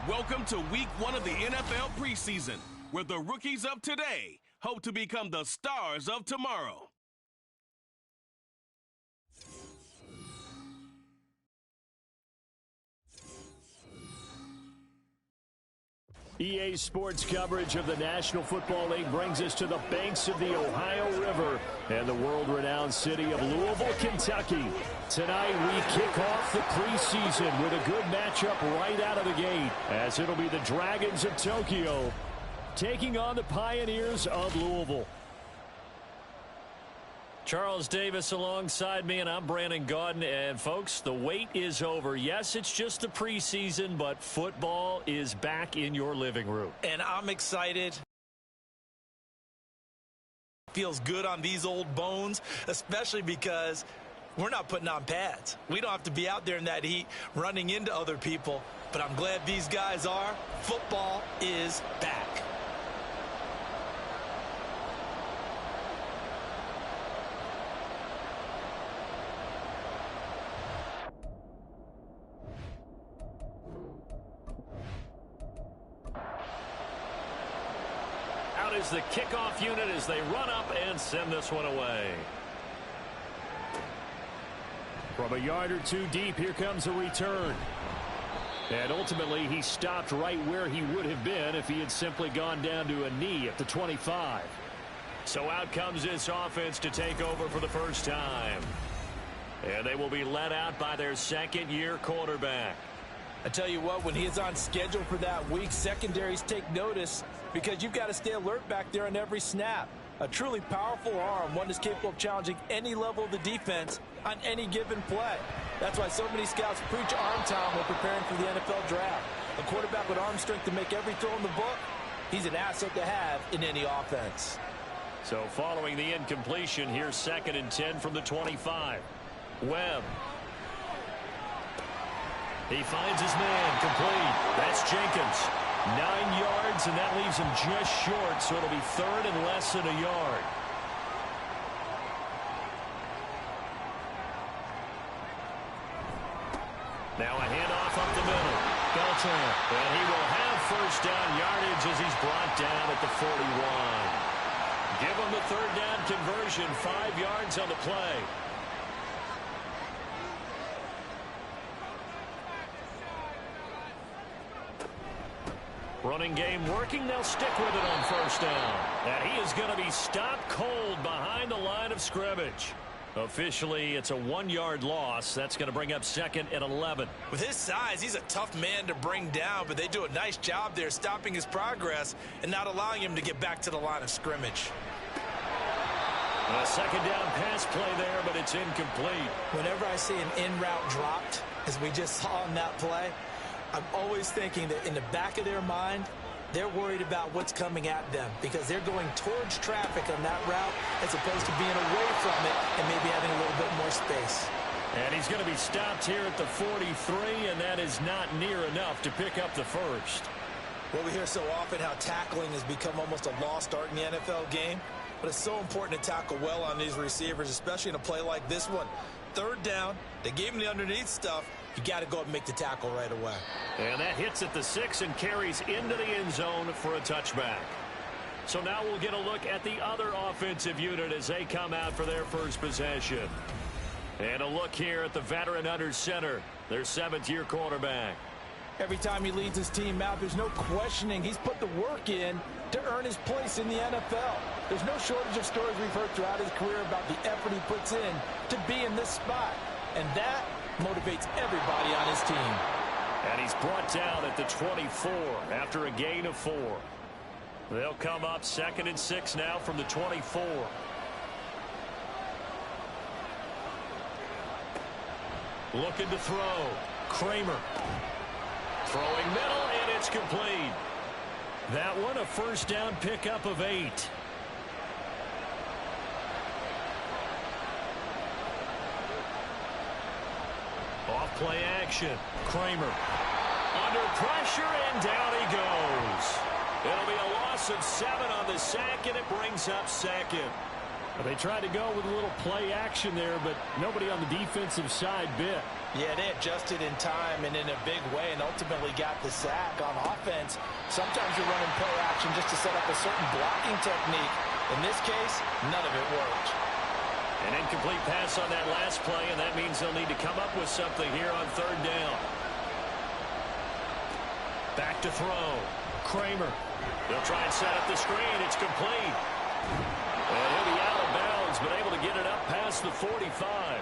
Welcome to week 1 of the NFL preseason, where the rookies of today hope to become the stars of tomorrow. EA Sports coverage of the National Football League brings us to the banks of the Ohio River and the world-renowned city of Louisville, Kentucky. Tonight we kick off the preseason with a good matchup right out of the gate, as it'll be the Dragons of Tokyo taking on the Pioneers of Louisville. Charles Davis alongside me, and I'm Brandon Gaudin. And, folks, the wait is over. Yes, it's just the preseason, but football is back in your living room. And I'm excited. Feels good on these old bones, especially because we're not putting on pads. We don't have to be out there in that heat running into other people. But I'm glad these guys are. Football is back. Is the kickoff unit as they run up and send this one away. From a yard or two deep, here comes a return. And ultimately, he stopped right where he would have been if he had simply gone down to a knee at the 25. So out comes this offense to take over for the first time. And they will be led out by their second-year quarterback. I tell you what, when he is on schedule for that week, secondaries take notice because you've got to stay alert back there on every snap. A truly powerful arm, one that's capable of challenging any level of the defense on any given play. That's why so many scouts preach arm talent when preparing for the NFL draft. A quarterback with arm strength to make every throw in the book, he's an asset to have in any offense. So following the incompletion, here's 2nd and 10 from the 25. Webb. He finds his man, complete. That's Jenkins. 9 yards, and that leaves him just short, so it'll be 3rd and less than a yard. Now a handoff up the middle. Beltran, and he will have first down yardage as he's brought down at the 41. Give him the 3rd down conversion, 5 yards on the play. Running game working. They'll stick with it on first down. And he is going to be stopped cold behind the line of scrimmage. Officially, it's a 1-yard loss. That's going to bring up 2nd and 11. With his size, he's a tough man to bring down, but they do a nice job there stopping his progress and not allowing him to get back to the line of scrimmage. A 2nd down pass play there, but it's incomplete. Whenever I see an in-route dropped, as we just saw in that play, I'm always thinking that in the back of their mind, they're worried about what's coming at them because they're going towards traffic on that route as opposed to being away from it and maybe having a little bit more space. And he's going to be stopped here at the 43, and that is not near enough to pick up the first. Well, we hear so often how tackling has become almost a lost art in the NFL game, but it's so important to tackle well on these receivers, especially in a play like this one. 3rd down, they gave him the underneath stuff. You got to go and make the tackle right away. And that hits at the 6 and carries into the end zone for a touchback. So now we'll get a look at the other offensive unit as they come out for their first possession. And a look here at the veteran under center, their 7th-year quarterback. Every time he leads his team out, there's no questioning. He's put the work in to earn his place in the NFL. There's no shortage of stories we've heard throughout his career about the effort he puts in to be in this spot. And that motivates everybody on his team. And he's brought down at the 24 after a gain of 4. They'll come up 2nd and 6 now from the 24. Looking to throw. Kramer. Throwing middle, and it's complete. That one a first down pickup of 8. Off-play action. Kramer. Under pressure, and down he goes. It'll be a loss of 7 on the sack, and it brings up 2nd. They tried to go with a little play action there, but nobody on the defensive side bit. Yeah, they adjusted in time and in a big way and ultimately got the sack. On offense, sometimes you're running play action just to set up a certain blocking technique. In this case, none of it worked. An incomplete pass on that last play, and that means they'll need to come up with something here on third down. Back to throw. Kramer. They'll try and set up the screen. It's complete. And he'll be out of bounds, but able to get it up past the 45.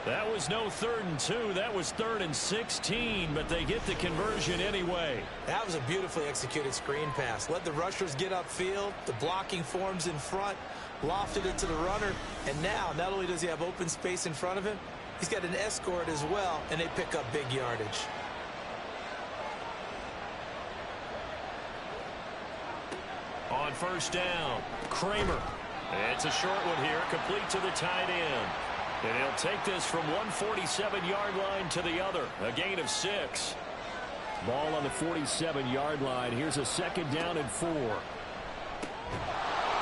That was no 3rd and 2. That was 3rd and 16, but they get the conversion anyway. That was a beautifully executed screen pass. Let the rushers get upfield. The blocking forms in front. Lofted it to the runner. And now, not only does he have open space in front of him, he's got an escort as well, and they pick up big yardage. On first down, Kramer. It's a short one here, complete to the tight end. And he'll take this from 147-yard line to the other, a gain of 6. Ball on the 47-yard line. Here's a 2nd down and 4.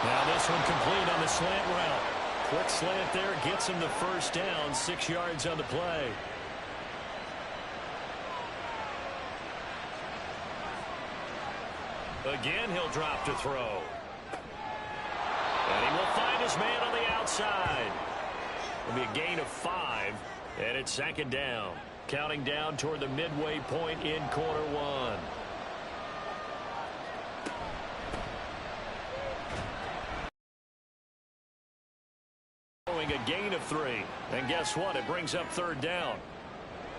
Now this one complete on the slant route. Quick slant there, gets him the first down, 6 yards on the play. Again, he'll drop to throw. And he will find his man on the outside. It'll be a gain of 5, and it's 2nd down. Counting down toward the midway point in quarter 1. A gain of 3. And guess what? It brings up 3rd down.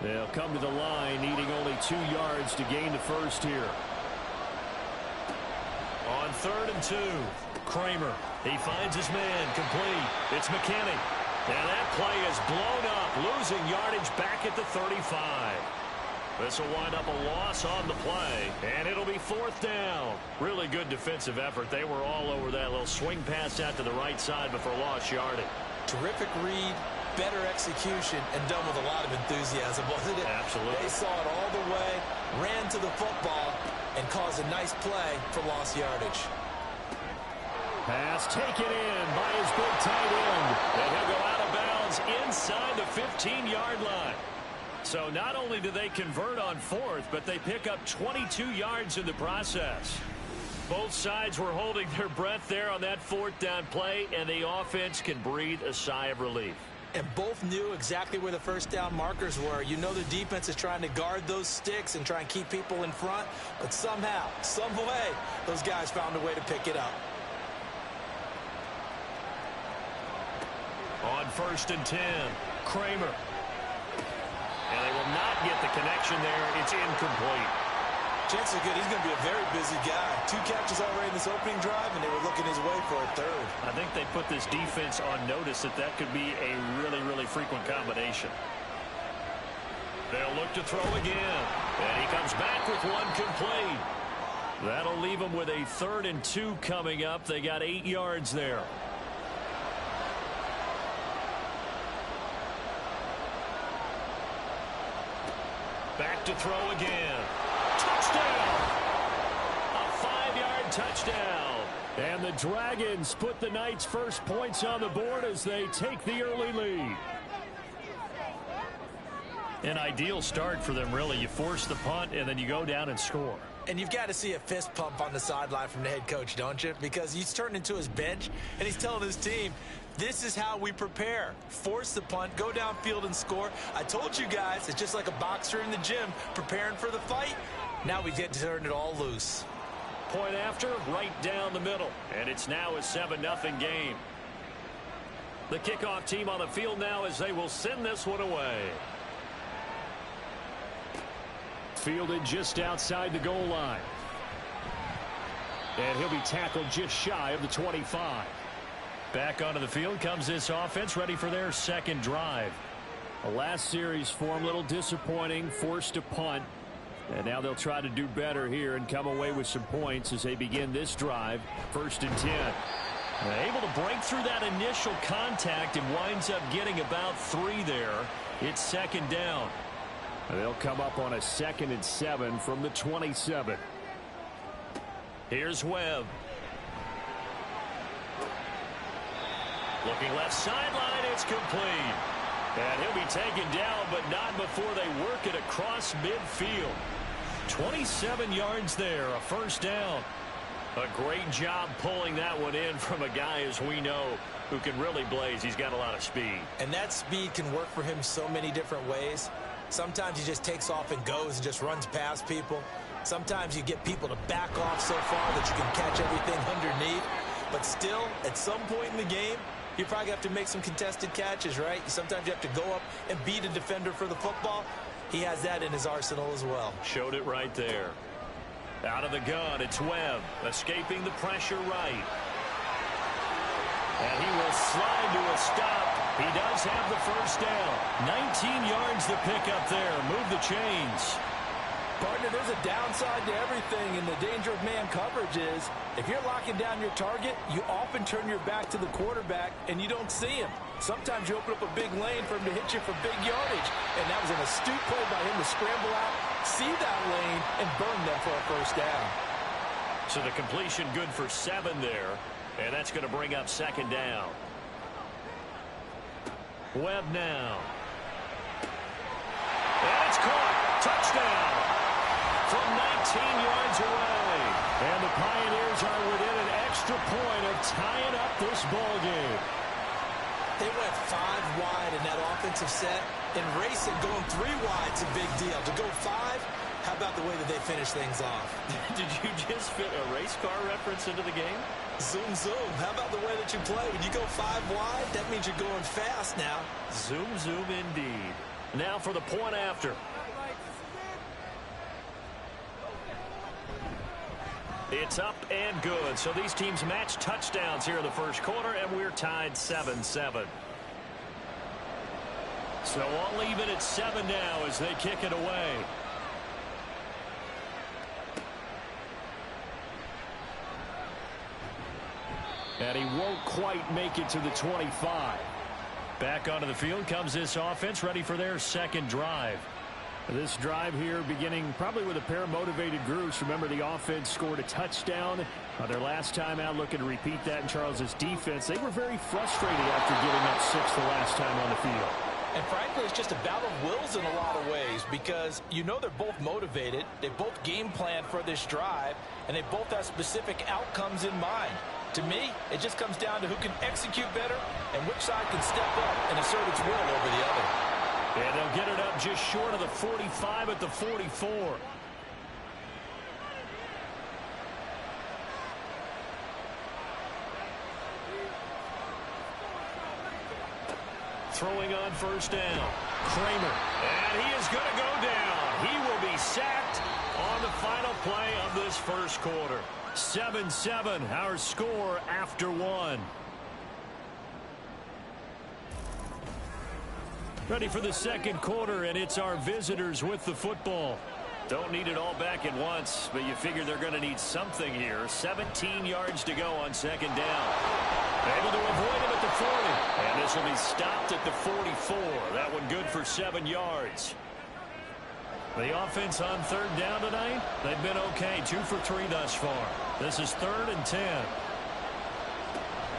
They'll come to the line, needing only 2 yards to gain the first here. On 3rd and 2, Kramer. He finds his man, complete. It's McKinney. And that play is blown up, losing yardage back at the 35. This will wind up a loss on the play, and it'll be 4th down. Really good defensive effort. They were all over that little swing pass out to the right side before lost yardage. Terrific read, better execution, and done with a lot of enthusiasm, wasn't it? Absolutely. They saw it all the way, ran to the football, and caused a nice play for lost yardage. Pass taken in by his big tight end. And he'll go out of bounds inside the 15-yard line. So not only do they convert on 4th, but they pick up 22 yards in the process. Both sides were holding their breath there on that 4th down play, and the offense can breathe a sigh of relief. And both knew exactly where the first down markers were. You know the defense is trying to guard those sticks and try and keep people in front, but somehow, some way, those guys found a way to pick it up. On 1st and 10, Kramer. And they will not get the connection there. It's incomplete. Chances are good. He's going to be a very busy guy. 2 catches already in this opening drive, and they were looking his way for a 3rd. I think they put this defense on notice that that could be a really, really frequent combination. They'll look to throw again. And he comes back with one complete. That'll leave them with a 3rd and 2 coming up. They got 8 yards there. Back to throw again. Touchdown! A 5-yard touchdown. And the Dragons put the Knights' first points on the board as they take the early lead. An ideal start for them, really. You force the punt, and then you go down and score. And you've got to see a fist pump on the sideline from the head coach, don't you? Because he's turned into his bench, and he's telling his team, this is how we prepare. Force the punt, go downfield and score. I told you guys, it's just like a boxer in the gym preparing for the fight. Now we get to turn it all loose. Point after, right down the middle. And it's now a 7-0 game. The kickoff team on the field now as they will send this one away. Fielded just outside the goal line. And he'll be tackled just shy of the 25. Back onto the field comes this offense, ready for their 2nd drive. The last series for him, a little disappointing, forced to punt. And now they'll try to do better here and come away with some points as they begin this drive. 1st and 10. Able to break through that initial contact and winds up getting about 3 there. It's 2nd down. They'll come up on a 2nd and 7 from the 27. Here's Webb. Looking left sideline, it's complete. And he'll be taken down, but not before they work it across midfield. 27 yards there, a first down. A great job pulling that one in from a guy, as we know, who can really blaze. He's got a lot of speed. And that speed can work for him so many different ways. Sometimes he just takes off and goes and just runs past people. Sometimes you get people to back off so far that you can catch everything underneath. But still, at some point in the game, you probably have to make some contested catches, right? Sometimes you have to go up and beat a defender for the football. He has that in his arsenal as well. Showed it right there. Out of the gun, it's Webb, escaping the pressure right. And he will slide to a stop. He does have the first down. 19 yards to pick up there. Move the chains. Partner, there's a downside to everything, and the danger of man coverage is if you're locking down your target, you often turn your back to the quarterback, and you don't see him. Sometimes you open up a big lane for him to hit you for big yardage, and that was an astute play by him to scramble out, see that lane, and burn them for a first down. So the completion good for 7 there, and that's going to bring up second down. Webb now. And it's caught. Touchdown. From 19 yards away. And the Pioneers are within an extra point of tying up this ball game. They went 5 wide in that offensive set. And racing going 3 wide's a big deal. To go 5, how about the way that they finish things off? Did you just fit a race car reference into the game? Zoom, zoom. How about the way that you play? When you go 5 wide, that means you're going fast now. Zoom, zoom indeed. Now for the point after. It's up and good. So these teams match touchdowns here in the first quarter, and we're tied 7-7. So all even at 7 now as they kick it away. And he won't quite make it to the 25. Back onto the field comes this offense, ready for their second drive. This drive here beginning probably with a pair of motivated groups. Remember, the offense scored a touchdown their last time out, looking to repeat that in Charles's defense. They were very frustrated after giving up 6 the last time on the field. And frankly, it's just a battle of wills in a lot of ways because you know they're both motivated. They both game planned for this drive, and they both have specific outcomes in mind. To me, it just comes down to who can execute better and which side can step up and assert its will over the other. And they'll get it up just short of the 45 at the 44. Throwing on first down. Kramer. And he is going to go down. He will be sacked on the final play of this first quarter. 7-7, our score after 1. Ready for the second quarter, and it's our visitors with the football. Don't need it all back at once, but you figure they're going to need something here. 17 yards to go on second down. Able to avoid him at the 40. And this will be stopped at the 44. That one good for 7 yards. The offense on third down tonight, they've been okay. 2 for 3 thus far. This is 3rd and 10.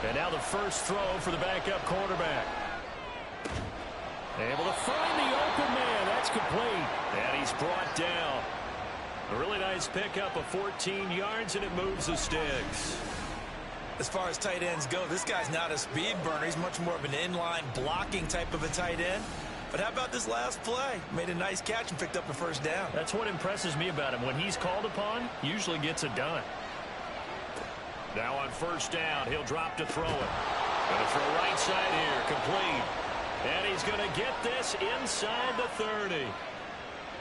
And now the first throw for the backup quarterback. Able to find the open man. That's complete. And he's brought down. A really nice pickup of 14 yards, and it moves the sticks. As far as tight ends go, this guy's not a speed burner. He's much more of an inline blocking type of a tight end. But how about this last play? Made a nice catch and picked up a first down. That's what impresses me about him. When he's called upon, usually gets it done. Now on first down, he'll drop to throw it. Going to throw right side here, complete. And he's going to get this inside the 30.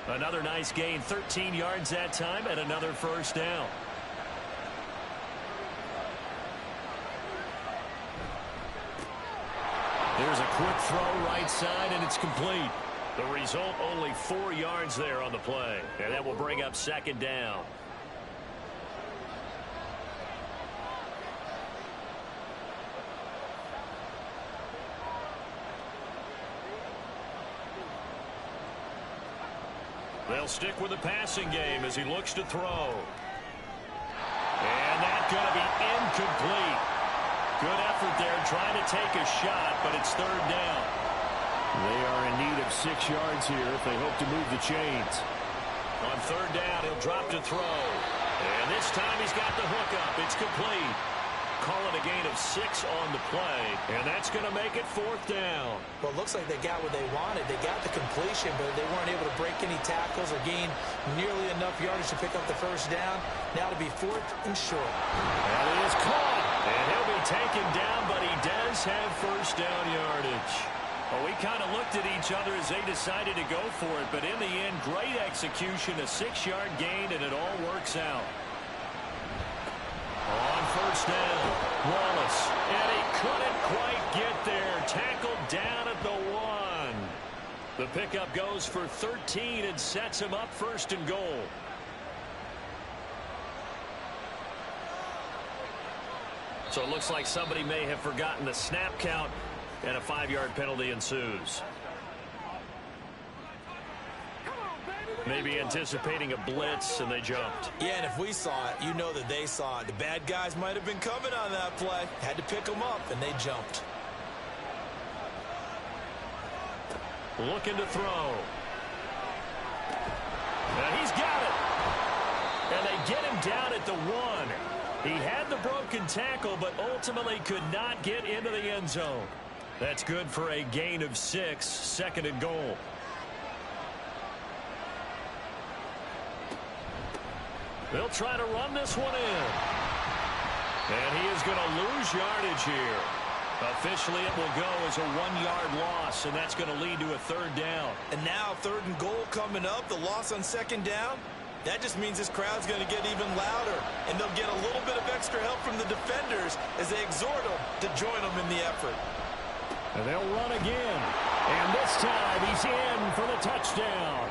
Another nice gain, 13 yards that time, and another first down. There's a quick throw right side, and it's complete. The result, only 4 yards there on the play. And that will bring up second down. They'll stick with the passing game as he looks to throw. And that's going to be incomplete. Good effort there trying to take a shot, but it's third down. They are in need of 6 yards here if they hope to move the chains. On third down, he'll drop to throw. And this time he's got the hook up. It's complete. Call it a gain of 6 on the play, and that's going to make it fourth down. Well, it looks like they got what they wanted. They got the completion, but they weren't able to break any tackles or gain nearly enough yardage to pick up the first down. Now to be fourth and short. And it is caught. And he'll be taken down, but he does have first down yardage. Well, we kind of looked at each other as they decided to go for it, but in the end, great execution, a 6-yard gain, and it all works out. On first down, Wallace, and he couldn't quite get there. Tackled down at the 1. The pickup goes for 13 and sets him up first and goal. So it looks like somebody may have forgotten the snap count, and a 5-yard penalty ensues. Maybe anticipating a blitz, and they jumped. Yeah, and if we saw it, you know that they saw it. The bad guys might have been coming on that play. Had to pick them up, and they jumped. Looking to throw. And he's got it. And they get him down at the 1. He had the broken tackle, but ultimately could not get into the end zone. That's good for a gain of 6, second and goal. They'll try to run this one in. And he is going to lose yardage here. Officially, it will go as a 1-yard loss, and that's going to lead to a third down. And now third and goal coming up, the loss on second down. That just means this crowd's going to get even louder, and they'll get a little bit of extra help from the defenders as they exhort them to join them in the effort. And they'll run again. And this time he's in for the touchdown.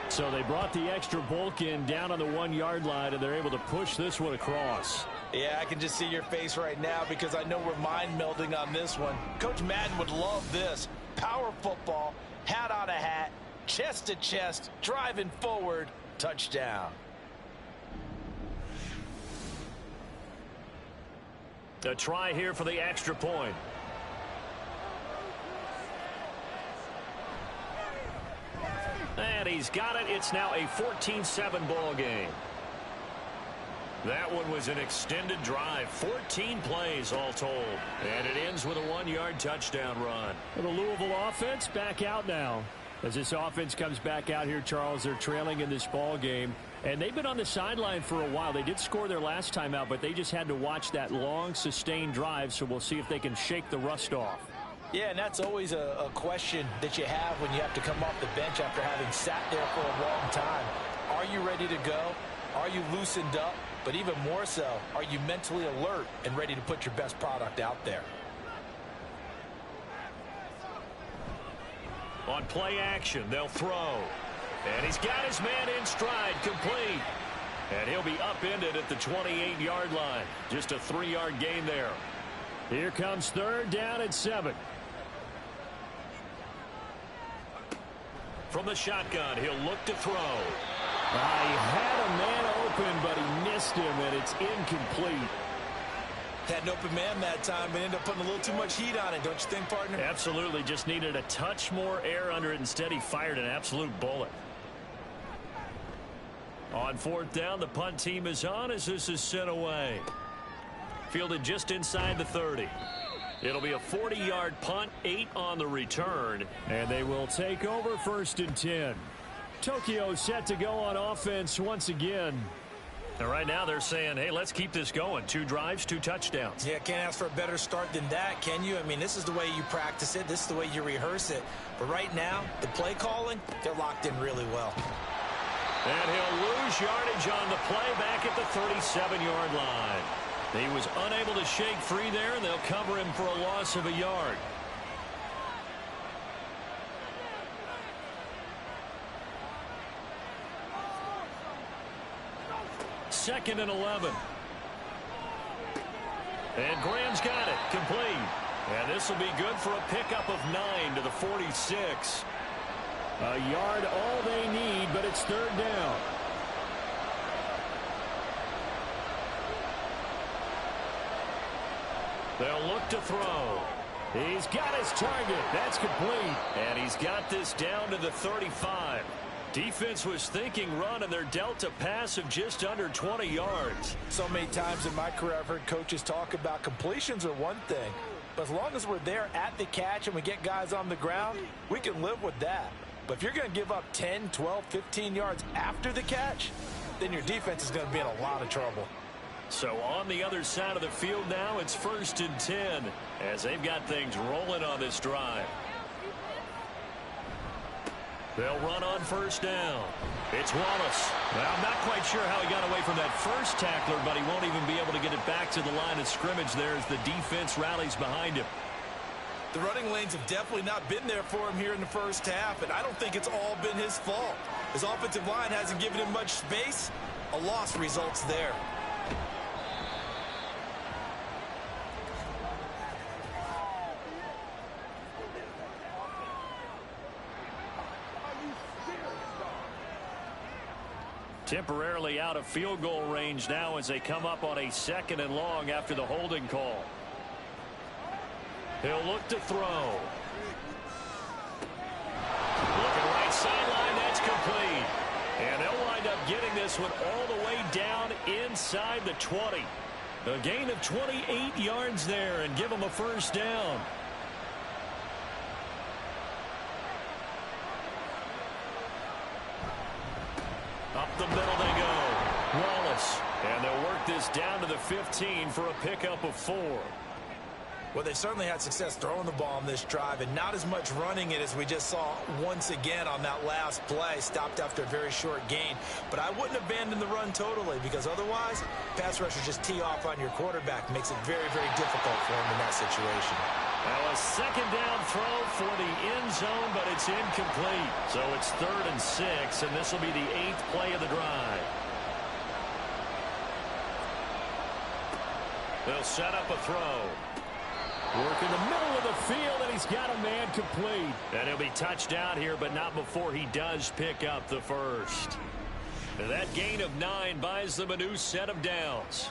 So they brought the extra bulk in down on the 1-yard line, and they're able to push this one across. Yeah, I can just see your face right now because I know we're mind melding on this one. Coach Madden would love this. Power football, hat on a hat, chest to chest, driving forward, touchdown. A try here for the extra point. And he's got it. It's now a 14-7 ball game. That one was an extended drive. 14 plays all told. And it ends with a 1-yard touchdown run. And the Louisville offense back out now. As this offense comes back out here, Charles, they're trailing in this ball game. And they've been on the sideline for a while. They did score their last time out, but they just had to watch that long, sustained drive. So we'll see if they can shake the rust off. Yeah, and that's always a question that you have when you have to come off the bench after having sat there for a long time. Are you ready to go? Are you loosened up? But even more so, are you mentally alert and ready to put your best product out there? On play action, they'll throw. And he's got his man in stride, complete. And he'll be upended at the 28-yard line. Just a 3-yard gain there. Here comes third down at 7. From the shotgun, he'll look to throw. He had a man open, but he missed him, and it's incomplete. Had an open man that time, but ended up putting a little too much heat on it, don't you think, partner? Absolutely. Just needed a touch more air under it. Instead, he fired an absolute bullet. On fourth down, the punt team is on as this is sent away. Fielded just inside the 30. It'll be a 40-yard punt, 8 on the return. And they will take over first and 10. Tokyo set to go on offense once again. And right now they're saying, hey, let's keep this going. 2 drives, 2 touchdowns. Yeah, can't ask for a better start than that, can you? I mean, this is the way you practice it. This is the way you rehearse it. But right now, the play calling, they're locked in really well. And he'll lose yardage on the play back at the 37-yard line. He was unable to shake free there, and they'll cover him for a loss of a yard. Second and 11. And Graham's got it, complete. And this will be good for a pickup of 9 to the 46. A yard all they need, but it's third down. They'll look to throw. He's got his target. That's complete. And he's got this down to the 35. Defense was thinking run, and they're dealt a pass of just under 20 yards. So many times in my career I've heard coaches talk about completions are one thing, but as long as we're there at the catch and we get guys on the ground, we can live with that. But if you're going to give up 10, 12, 15 yards after the catch, then your defense is going to be in a lot of trouble. So on the other side of the field now, it's 1st and 10 as they've got things rolling on this drive. They'll run on 1st down. It's Wallace. Well, I'm not quite sure how he got away from that first tackler, but he won't even be able to get it back to the line of scrimmage there as the defense rallies behind him. The running lanes have definitely not been there for him here in the first half, and I don't think it's all been his fault. His offensive line hasn't given him much space. A loss results there. Temporarily out of field goal range now as they come up on a 2nd and long after the holding call. He'll look to throw. Looking right sideline, that's complete. And they'll wind up getting this one all the way down inside the 20. A gain of 28 yards there and give them a 1st down. Up the middle they go. Wallace. And they'll work this down to the 15 for a pickup of 4. Well, they certainly had success throwing the ball on this drive and not as much running it as we just saw once again on that last play. Stopped after a very short gain. But I wouldn't abandon the run totally because otherwise, pass rushers just tee off on your quarterback. Makes it very, very difficult for him in that situation. Now a 2nd down throw for the end zone, but it's incomplete. So it's 3rd and 6, and this will be the 8th play of the drive. They'll set up a throw. Work in the middle of the field, and he's got a man complete. And he'll be touched down here, but not before he does pick up the 1st. That gain of 9 buys them a new set of downs.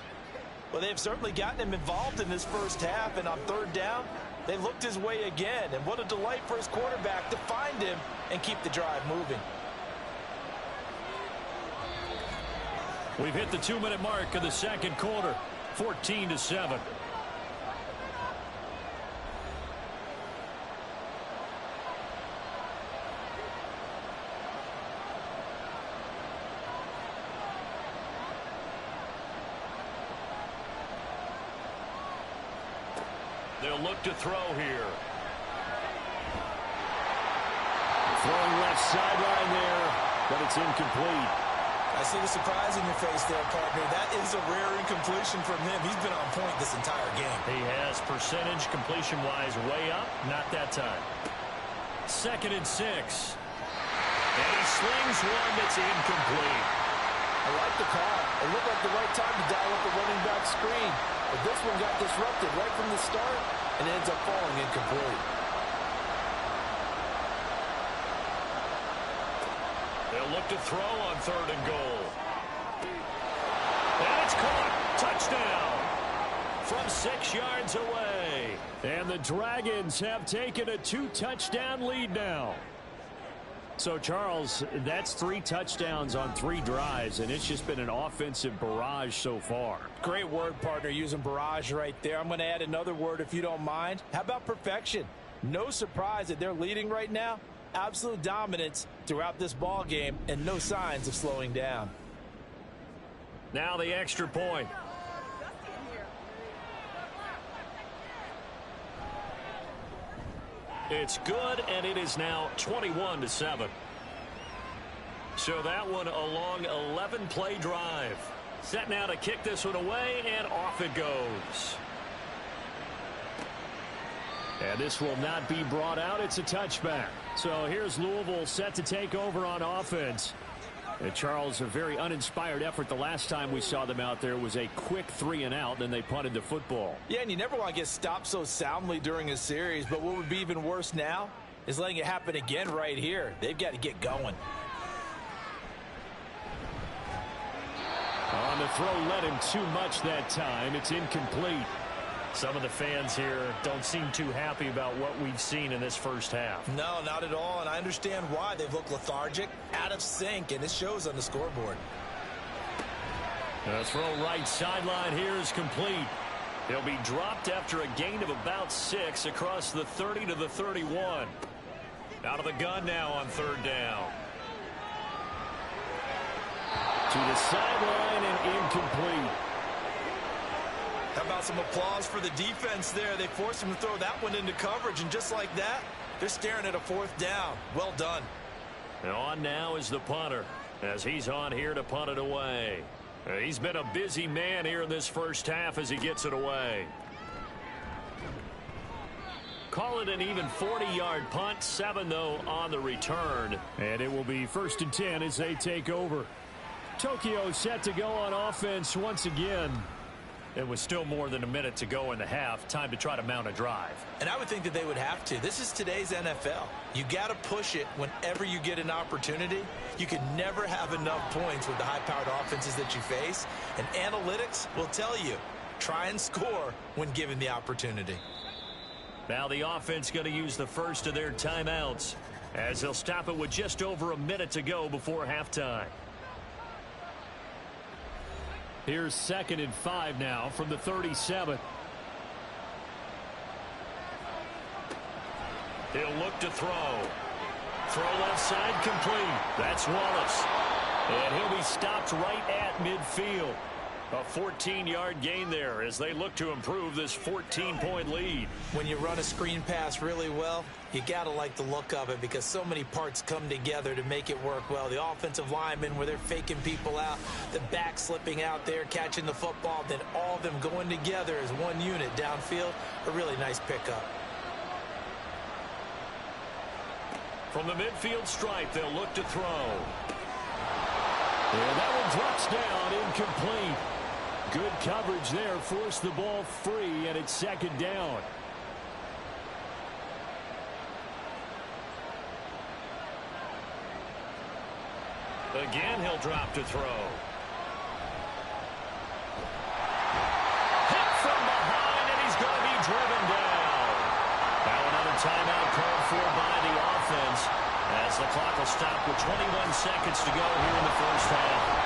Well, they've certainly gotten him involved in this first half, and on 3rd down, they looked his way again. And what a delight for his quarterback to find him and keep the drive moving. We've hit the 2-minute mark of the 2nd quarter, 14-7. They'll look to throw here. Throwing left sideline there, but it's incomplete. I see the surprise in your face there, partner. That is a rare incompletion from him. He's been on point this entire game. He has percentage completion-wise way up. Not that time. 2nd and 6. And he slings one that's incomplete. I like the call. It looked like the right time to dial up the running back screen. But this one got disrupted right from the start and ends up falling incomplete. They'll look to throw on 3rd and goal. And it's caught. Touchdown from 6 yards away. And the Dragons have taken a 2-touchdown lead now. So, Charles, that's 3 touchdowns on 3 drives, and it's just been an offensive barrage so far. Great word, partner, using barrage right there. I'm going to add another word if you don't mind. How about perfection? No surprise that they're leading right now. Absolute dominance throughout this ball game and no signs of slowing down. Now the extra point. It's good, and it is now 21-7. So that one a long 11-play drive. Set now to kick this one away, and off it goes. And this will not be brought out. It's a touchback. So here's Louisville set to take over on offense. And Charles, a very uninspired effort the last time we saw them out there was a quick 3-and-out, then they punted the football. Yeah, and you never want to get stopped so soundly during a series, but what would be even worse now is letting it happen again right here. They've got to get going. On the throw, led him too much that time. It's incomplete. Some of the fans here don't seem too happy about what we've seen in this first half. No, not at all, and I understand why. They've looked lethargic, out of sync, and it shows on the scoreboard. The throw right sideline here is complete. He'll be dropped after a gain of about 6 across the 30 to the 31. Out of the gun now on third down. To the sideline and incomplete. How about some applause for the defense there? They forced him to throw that one into coverage, and just like that, they're staring at a fourth down. Well done. And on now is the punter, as he's on here to punt it away. He's been a busy man here in this first half as he gets it away. Call it an even 40-yard punt, 7 though on the return. And it will be 1st and 10 as they take over. Tokyo set to go on offense once again. It was still more than a minute to go in the half. Time to try to mount a drive. And I would think that they would have to. This is today's NFL. You got to push it whenever you get an opportunity. You can never have enough points with the high-powered offenses that you face. And analytics will tell you, try and score when given the opportunity. Now the offense going to use the first of their timeouts as they'll stop it with just over a minute to go before halftime. Here's 2nd and 5 now from the 37. He'll look to throw. Throw left side complete. That's Wallace. And he'll be stopped right at midfield. A 14-yard gain there as they look to improve this 14-point lead. When you run a screen pass really well, you got to like the look of it because so many parts come together to make it work well. The offensive linemen where they're faking people out, the back slipping out there, catching the football, then all of them going together as one unit downfield. A really nice pickup. From the midfield stripe, they'll look to throw. And that one drops down, incomplete. Good coverage there, forced the ball free, and it's 2nd down. Again, he'll drop to throw. Hit from behind, and he's going to be driven down. Now another timeout called for by the offense as the clock will stop with 21 seconds to go here in the first half.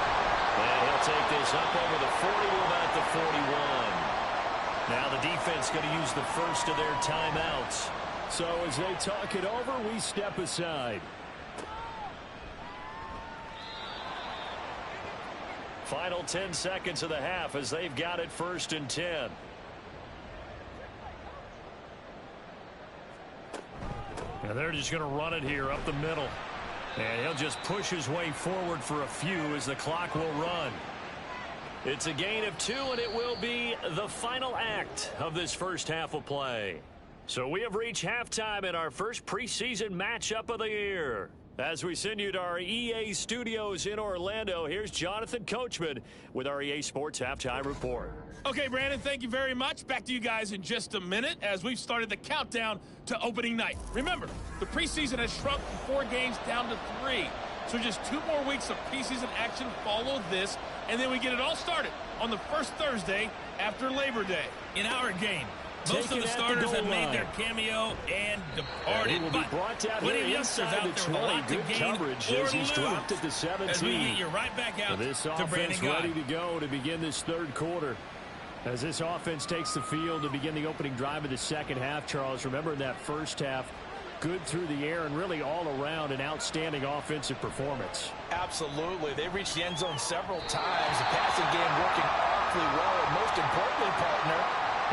And he'll take this up over the 40 to about the 41. Now the defense going to use the first of their timeouts. So as they talk it over, we step aside. Final 10 seconds of the half as they've got it 1st and 10. And they're just going to run it here up the middle. And he'll just push his way forward for a few as the clock will run. It's a gain of 2, and it will be the final act of this first half of play. So we have reached halftime in our first preseason matchup of the year. As we send you to our EA studios in Orlando, here's Jonathan Coachman with our EA Sports Halftime Report. Okay, Brandon, thank you very much. Back to you guys in just a minute as we've started the countdown to opening night. Remember, the preseason has shrunk from 4 games down to 3. So just 2 more weeks of preseason action follow this, and then we get it all started on the first Thursday after Labor Day. In our game, most of the starters have made their cameo and departed, but plenty of youngsters out there with a lot to gain or lose dropped at the 17. as we get you right back out this to Brandon offense Guy. ready to go to begin this 3rd quarter. As this offense takes the field to begin the opening drive of the second half, Charles, remember in that first half, good through the air and really all around an outstanding offensive performance. Absolutely. They reached the end zone several times. The passing game working awfully well, and most importantly, partner,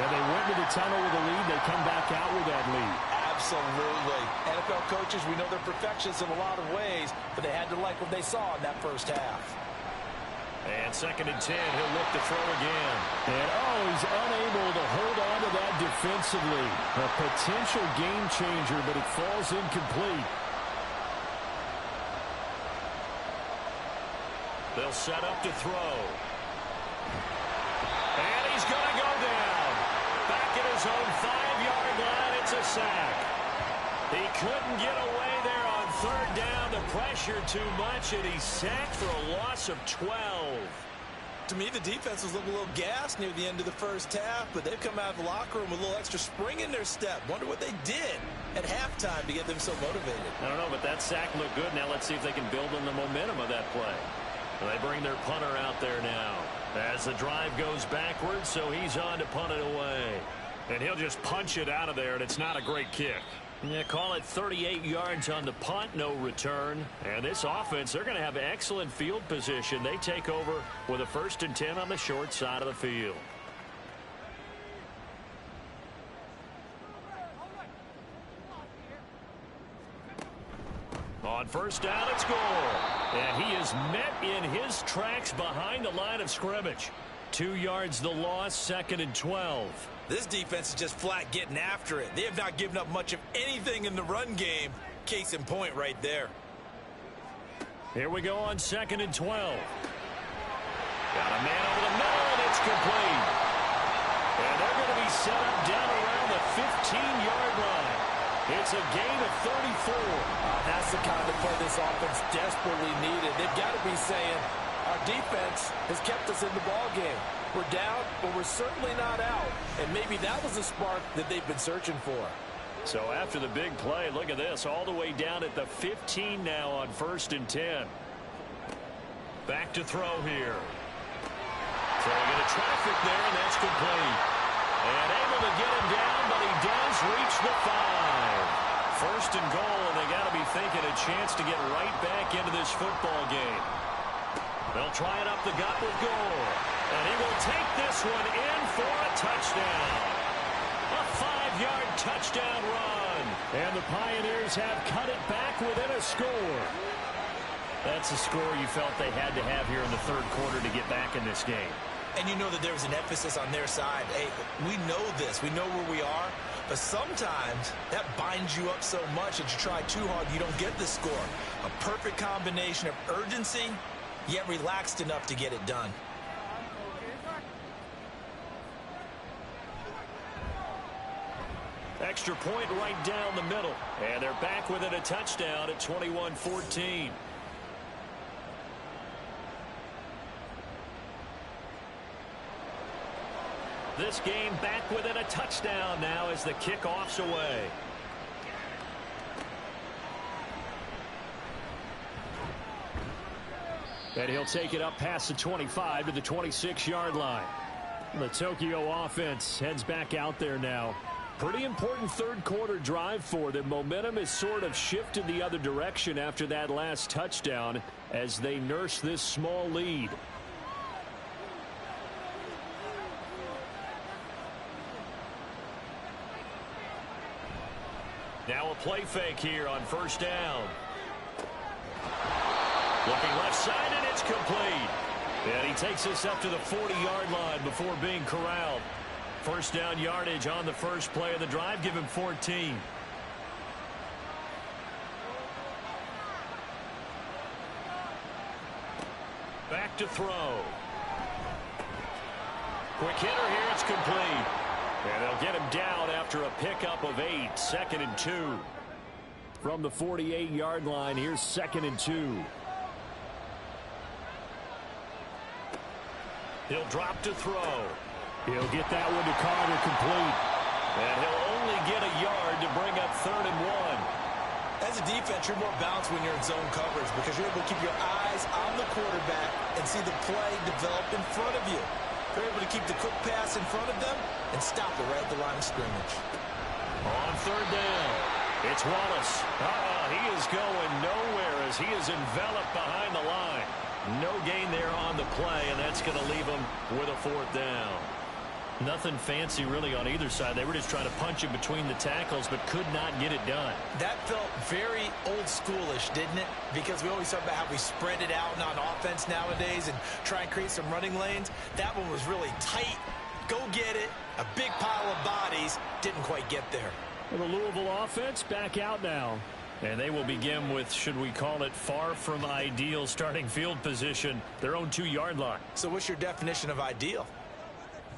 and they went to the tunnel with a lead. They come back out with that lead. Absolutely. NFL coaches, we know they're perfectionists in a lot of ways, but they had to like what they saw in that first half. And 2nd and 10, he'll look to throw again. And he's unable to hold on to that defensively. A potential game changer, but it falls incomplete. They'll set up to throw. And he's going to go down. Back at his own 5-yard line, it's a sack. He couldn't get away there on 3rd down. The pressure too much, and he's sacked for a loss of 12. To me, the defense was looking a little gassed near the end of the first half, but they've come out of the locker room with a little extra spring in their step. Wonder what they did at halftime to get them so motivated. I don't know, but that sack looked good. Now let's see if they can build on the momentum of that play. They bring their punter out there now as the drive goes backwards, so he's on to punt it away. And he'll just punch it out of there, and it's not a great kick. Yeah, call it 38 yards on the punt, no return. And this offense, they're going to have excellent field position. They take over with a 1st and 10 on the short side of the field. On 1st down, it's Gore. And he is met in his tracks behind the line of scrimmage. 2 yards the loss, 2nd and 12. This defense is just flat getting after it. They have not given up much of anything in the run game. Case in point right there. Here we go on 2nd and 12. Got a man over the middle, and it's complete. And they're going to be set up down around the 15-yard line. It's a gain of 34. That's the kind of play this offense desperately needed. They've got to be saying, our defense has kept us in the ball game. We're down, but we're certainly not out. And maybe that was the spark that they've been searching for. So after the big play, look at this, all the way down at the 15 now on 1st and 10. Back to throw here. Throwing into traffic there, and that's complete. And able to get him down, but he does reach the 5. 1st and goal, and they got to be thinking a chance to get right back into this football game. They'll try it up the gut with Gore. And he will take this one in for a touchdown. A 5-yard touchdown run. And the Pioneers have cut it back within a score. That's a score you felt they had to have here in the 3rd quarter to get back in this game. And you know that there was an emphasis on their side. Hey, we know this. We know where we are. But sometimes that binds you up so much that you try too hard, you don't get the score. A perfect combination of urgency, yet relaxed enough to get it done. Extra point right down the middle. And they're back within a touchdown at 21-14. This game back within a touchdown now as the kickoff's away. And he'll take it up past the 25 to the 26-yard line. The Tokyo offense heads back out there now. Pretty important 3rd quarter drive for them. Momentum has sort of shifted the other direction after that last touchdown as they nurse this small lead. Now a play fake here on 1st down. Looking left side, and it's complete. And he takes this up to the 40-yard line before being corralled. 1st down yardage on the first play of the drive. Give him 14. Back to throw. Quick hitter here. It's complete. And they'll get him down after a pickup of 8. 2nd and 2. From the 48-yard line, here's 2nd and 2. He'll drop to throw. He'll get that one to Carter complete. And he'll only get a yard to bring up 3rd and 1. As a defense, you're more balanced when you're in zone coverage because you're able to keep your eyes on the quarterback and see the play develop in front of you. They're able to keep the quick pass in front of them and stop it right at the line of scrimmage. On 3rd down, it's Wallace. He is going nowhere as he is enveloped behind the line. No gain there on the play, and that's going to leave him with a 4th down. Nothing fancy really on either side. They were just trying to punch in between the tackles, but could not get it done. That felt very old schoolish, didn't it? Because we always talk about how we spread it out on offense nowadays and try and create some running lanes. That one was really tight. Go get it. A big pile of bodies. Didn't quite get there. And the Louisville offense back out now. And they will begin with, should we call it, far from ideal starting field position, their own 2-yard line. So what's your definition of ideal?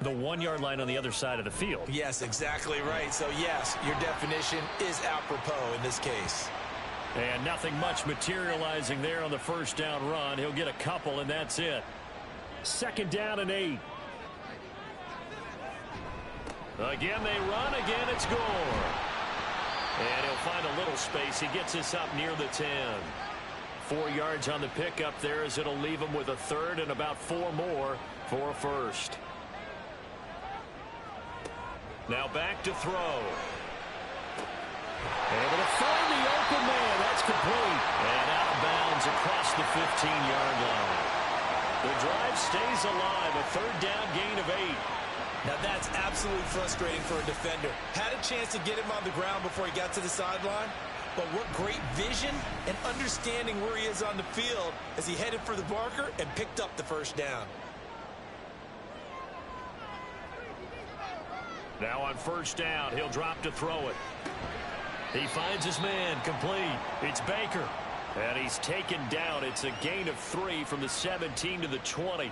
The 1-yard line on the other side of the field. Yes, exactly right. So, yes, your definition is apropos in this case. And nothing much materializing there on the 1st down run. He'll get a couple, and that's it. 2nd down and 8. Again, they run. Again, it's Gore. And he'll find a little space. He gets us up near the 10. 4 yards on the pickup there as it'll leave him with a 3rd and about 4 more for a 1st. Now back to throw. Able to find the open man. That's complete. And out of bounds across the 15-yard line. The drive stays alive. A 3rd down gain of 8. Now that's absolutely frustrating for a defender. Had a chance to get him on the ground before he got to the sideline, but what great vision and understanding where he is on the field as he headed for the marker and picked up the 1st down. Now on 1st down, he'll drop to throw it. He finds his man, complete. It's Baker. And he's taken down. It's a gain of 3 from the 17 to the 20.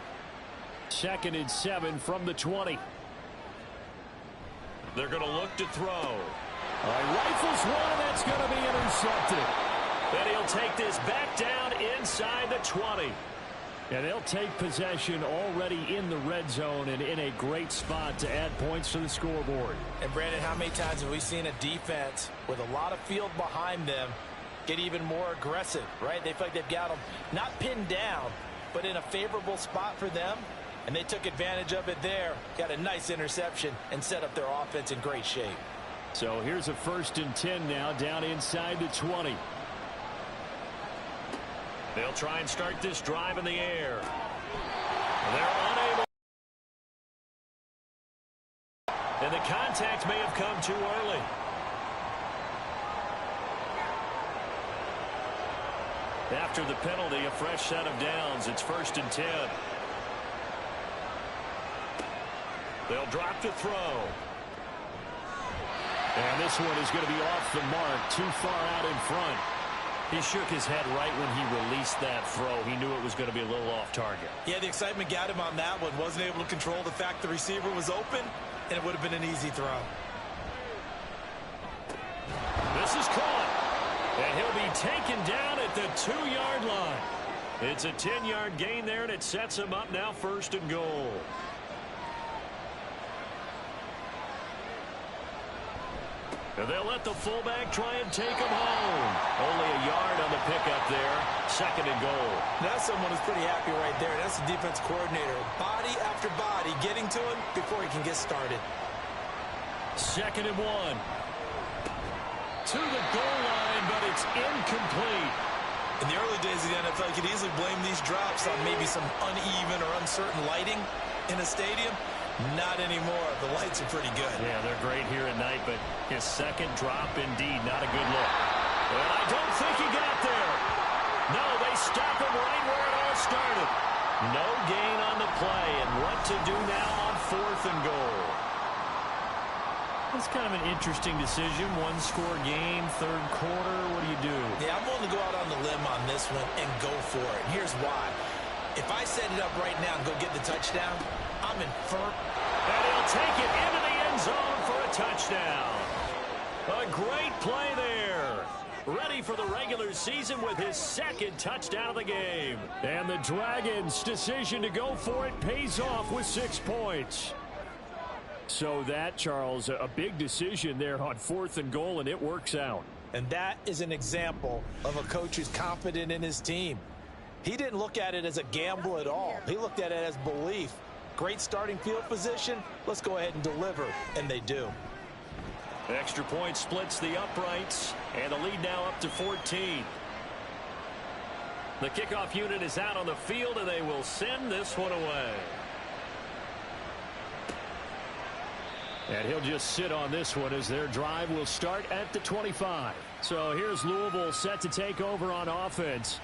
2nd and 7 from the 20. They're going to look to throw. Rifles one, and that's going to be intercepted. And he'll take this back down inside the 20. And they'll take possession already in the red zone and in a great spot to add points to the scoreboard. And Brandon, how many times have we seen a defense with a lot of field behind them get even more aggressive, right? They feel like they've got them not pinned down, but in a favorable spot for them. And they took advantage of it there, got a nice interception, and set up their offense in great shape. So here's a 1st and 10 now, down inside the 20. They'll try and start this drive in the air. They're unable. And the contact may have come too early. After the penalty, a fresh set of downs. It's 1st and 10. They'll drop to throw. And this one is going to be off the mark, too far out in front. He shook his head right when he released that throw. He knew it was going to be a little off target. Yeah, the excitement got him on that one. Wasn't able to control the fact the receiver was open, and it would have been an easy throw. This is caught. And he'll be taken down at the 2-yard line. It's a 10-yard gain there, and it sets him up now 1st and goal. And they'll let the fullback try and take him home. Only a yard on the pickup there. 2nd and goal. That's someone who's pretty happy right there. That's the defense coordinator. Body after body getting to him before he can get started. 2nd and 1. To the goal line, but it's incomplete. In the early days of the NFL, you could easily blame these drops on maybe some uneven or uncertain lighting in a stadium. Not anymore. The lights are pretty good. Yeah, they're great here at night, but his 2nd drop, indeed, not a good look. And I don't think he got there. No, they stop him right where it all started. No gain on the play, and what to do now on 4th and goal. It's kind of an interesting decision. 1-score game, 3rd quarter. What do you do? Yeah, I'm willing to go out on the limb on this one and go for it. And here's why. If I set it up right now and go get the touchdown, I'm in firm. And he'll take it into the end zone for a touchdown. A great play there. Ready for the regular season with his 2nd touchdown of the game. And the Dragons' decision to go for it pays off with 6 points. So that, Charles, a big decision there on 4th and goal, and it works out. And that is an example of a coach who's confident in his team. He didn't look at it as a gamble at all. He looked at it as belief. Great starting field position. Let's go ahead and deliver. And they do. Extra point splits the uprights. And the lead now up to 14. The kickoff unit is out on the field, and they will send this one away. And he'll just sit on this one as their drive will start at the 25. So here's Louisville set to take over on offense.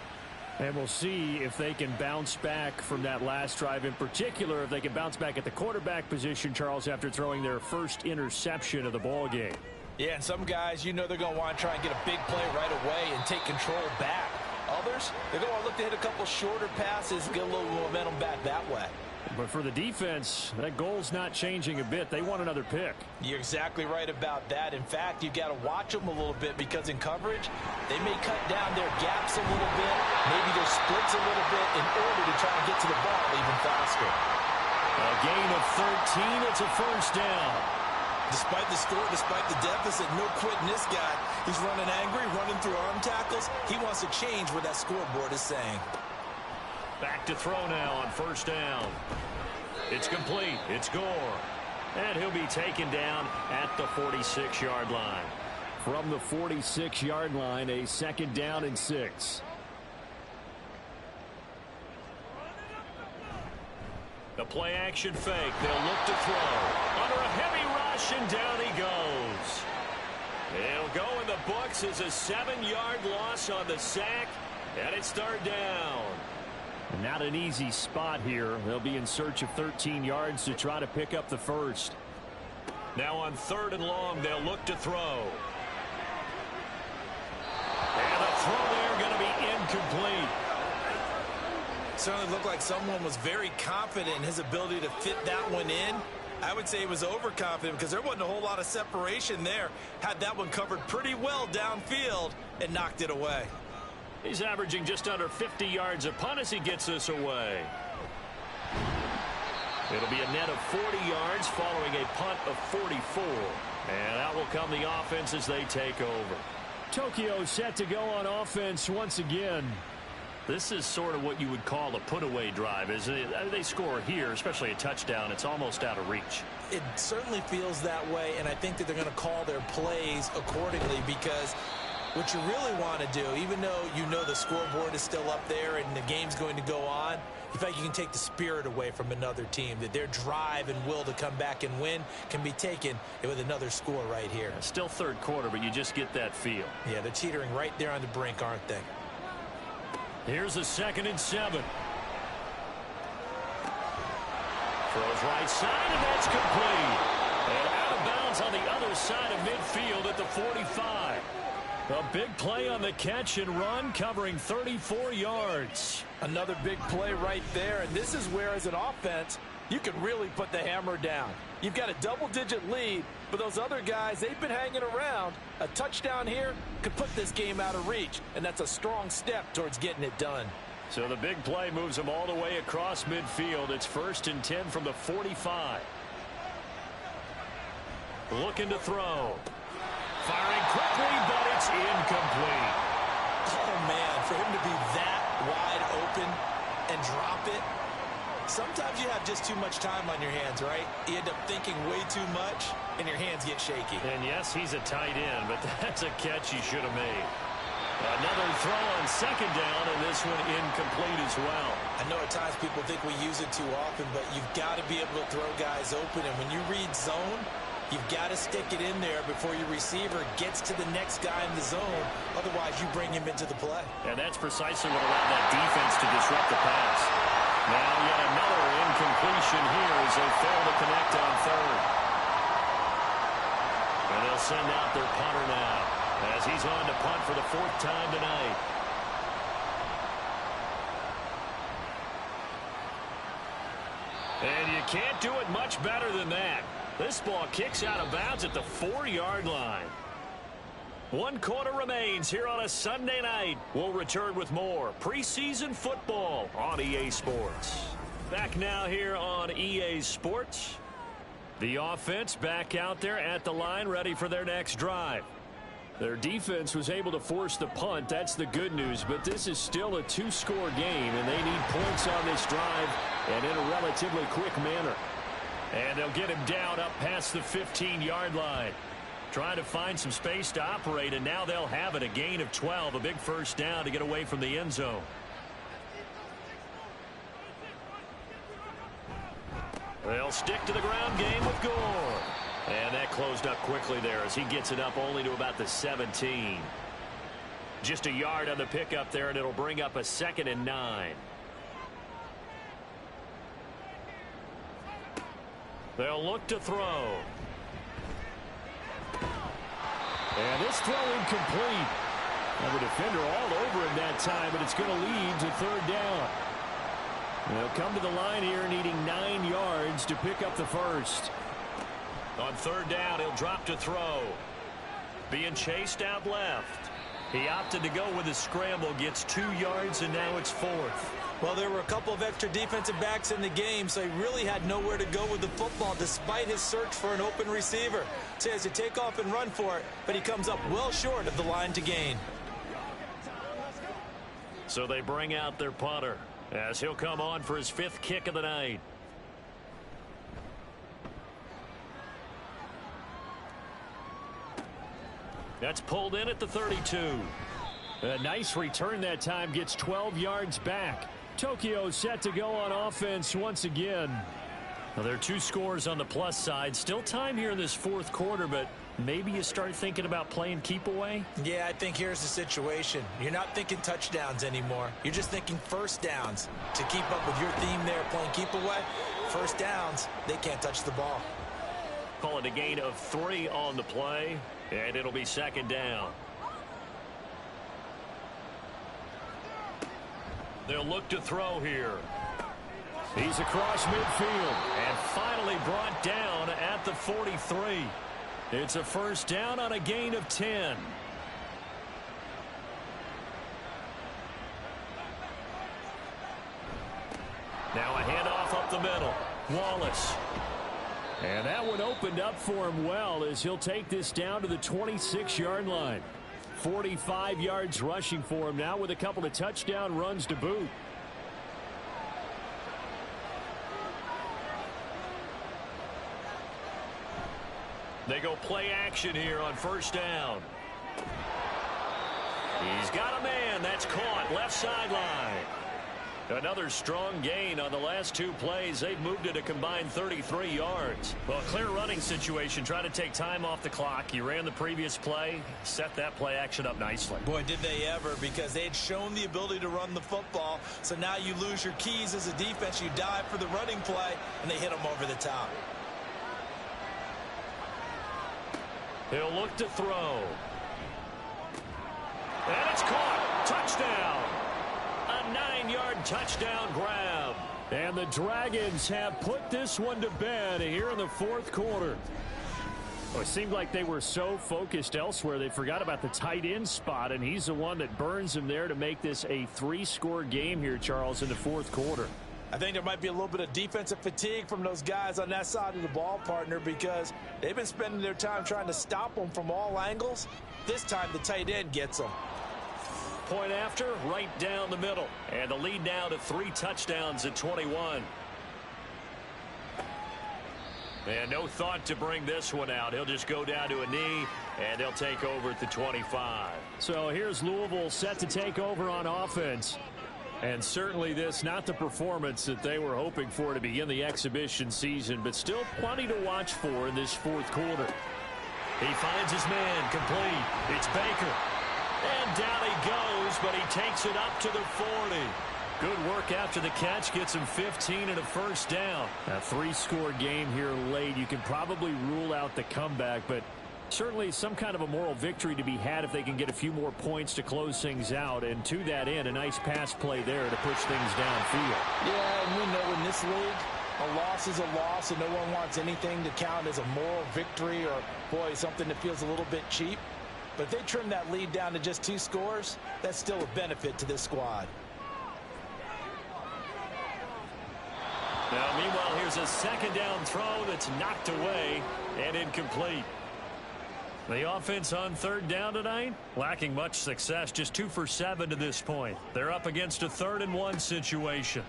And we'll see if they can bounce back from that last drive, in particular if they can bounce back at the quarterback position, Charles, after throwing their first interception of the ball game. Yeah, and some guys, you know they're going to want to try and get a big play right away and take control back. Others, they're going to look to hit a couple shorter passes, get a little momentum back that way. But for the defense, that goal's not changing a bit. They want another pick. You're exactly right about that. In fact, you've got to watch them a little bit because in coverage, they may cut down their gaps a little bit. Maybe their splits a little bit in order to try and get to the ball even faster. A gain of 13. It's a first down. Despite the score, despite the deficit, no quitting this guy. He's running angry, running through arm tackles. He wants to change what that scoreboard is saying. Back to throw now on first down. It's complete. It's Gore. And he'll be taken down at the 46-yard line. From the 46-yard line, a second down and 6. The play action fake. They'll look to throw. Under a heavy rush, and down he goes. It'll go in the books as a 7-yard loss on the sack, and it's third down. Not an easy spot here. They'll be in search of 13 yards to try to pick up the first. Now on third and long, they'll look to throw. And the throw there going to be incomplete. Certainly looked like someone was very confident in his ability to fit that one in. I would say he was overconfident because there wasn't a whole lot of separation there. Had that one covered pretty well downfield and knocked it away. He's averaging just under 50 yards a punt as he gets this away. It'll be a net of 40 yards following a punt of 44. And out will come the offense as they take over. Tokyo set to go on offense once again. This is sort of what you would call a put-away drive, isn't it? They score here, especially a touchdown. It's almost out of reach. It certainly feels that way, and I think that they're going to call their plays accordingly because what you really want to do, even though you know the scoreboard is still up there and the game's going to go on, you feel like you can take the spirit away from another team, that their drive and will to come back and win can be taken with another score right here. Still third quarter, but you just get that feel. Yeah, they're teetering right there on the brink, aren't they? Here's a 2nd and 7. Throws right side, and that's complete. And out of bounds on the other side of midfield at the 45. A big play on the catch and run, covering 34 yards. Another big play right there, and this is where, as an offense, you can really put the hammer down. You've got a double-digit lead, but those other guys, they've been hanging around. A touchdown here could put this game out of reach, and that's a strong step towards getting it done. So the big play moves them all the way across midfield. It's 1st and 10 from the 45. Looking to throw. Firing quickly, but it's incomplete. Oh, man, for him to be that wide open and drop it. Sometimes you have just too much time on your hands, right? You end up thinking way too much, and your hands get shaky. And yes, he's a tight end, but that's a catch he should have made. Another throw on 2nd down, and this one incomplete as well. I know at times people think we use it too often, but you've got to be able to throw guys open, and when you read zone, you've got to stick it in there before your receiver gets to the next guy in the zone. Otherwise, you bring him into the play. And that's precisely what allowed that defense to disrupt the pass. Now yet another incompletion here as they fail to connect on third. And they'll send out their punter now as he's on to punt for the 4th time tonight. And you can't do it much better than that. This ball kicks out of bounds at the 4-yard line. 1 quarter remains here on a Sunday night. We'll return with more preseason football on EA Sports. Back now here on EA Sports. The offense back out there at the line, ready for their next drive. Their defense was able to force the punt. That's the good news, but this is still a 2-score game, and they need points on this drive and in a relatively quick manner. And they'll get him down up past the 15-yard line. Trying to find some space to operate, and now they'll have it. A gain of 12, a big first down to get away from the end zone. They'll stick to the ground game with Gore. And that closed up quickly there as he gets it up only to about the 17. Just a yard on the pickup there, and it'll bring up a 2nd and 9. They'll look to throw. And this throw incomplete. And the defender all over him that time, but it's going to lead to 3rd down. They'll come to the line here needing 9 yards to pick up the first. On 3rd down, he'll drop to throw. Being chased out left. He opted to go with a scramble, gets 2 yards, and now it's 4th. Well, there were a couple of extra defensive backs in the game, so he really had nowhere to go with the football despite his search for an open receiver. So he has to take off and run for it, but he comes up well short of the line to gain. So they bring out their punter as he'll come on for his 5th kick of the night. That's pulled in at the 32. A nice return that time, gets 12 yards back. Tokyo set to go on offense once again. Well, there are 2 scores on the plus side. Still time here in this 4th quarter, but maybe you start thinking about playing keep away? Yeah, I think here's the situation. You're not thinking touchdowns anymore. You're just thinking first downs. To keep up with your theme there, playing keep away, first downs, they can't touch the ball. Call it a gain of 3 on the play, and it'll be 2nd down. They'll look to throw here. He's across midfield. And finally brought down at the 43. It's a first down on a gain of 10. Now a handoff up the middle. Wallace. And that one opened up for him well as he'll take this down to the 26-yard line. 45 yards rushing for him now with a couple of touchdown runs to boot. They go play action here on first down. He's got a man. That's caught left sideline. Another strong gain on the last 2 plays. They've moved it a combined 33 yards. Well, clear running situation. Trying to take time off the clock. You ran the previous play. Set that play action up nicely. Boy, did they ever, because they had shown the ability to run the football. So now you lose your keys as a defense. You dive for the running play, and they hit them over the top. He'll look to throw. And it's caught. Touchdown. A 9-yard touchdown grab. And the Dragons have put this one to bed here in the 4th quarter. Well, it seemed like they were so focused elsewhere they forgot about the tight end spot, and he's the one that burns him there to make this a 3-score game here, Charles, in the 4th quarter. I think there might be a little bit of defensive fatigue from those guys on that side of the ball, partner, because they've been spending their time trying to stop them from all angles. This time the tight end gets them. Point after, right down the middle. And the lead now to 3 touchdowns at 21. And no thought to bring this one out. He'll just go down to a knee, and they'll take over at the 25. So here's Louisville set to take over on offense. And certainly this, not the performance that they were hoping for to begin the exhibition season, but still plenty to watch for in this 4th quarter. He finds his man, complete. It's Baker. And down he goes, but he takes it up to the 40. Good work after the catch, gets him 15 and a first down. A 3-score game here late. You can probably rule out the comeback, but certainly some kind of a moral victory to be had if they can get a few more points to close things out. And to that end, a nice pass play there to push things downfield. Yeah, and we know in this league, a loss is a loss, and no one wants anything to count as a moral victory or, boy, something that feels a little bit cheap. But if they trim that lead down to just 2 scores, that's still a benefit to this squad. Now, meanwhile, here's a 2nd down throw that's knocked away and incomplete. The offense on 3rd down tonight, lacking much success, just 2 for 7 to this point. They're up against a 3rd and 1 situation.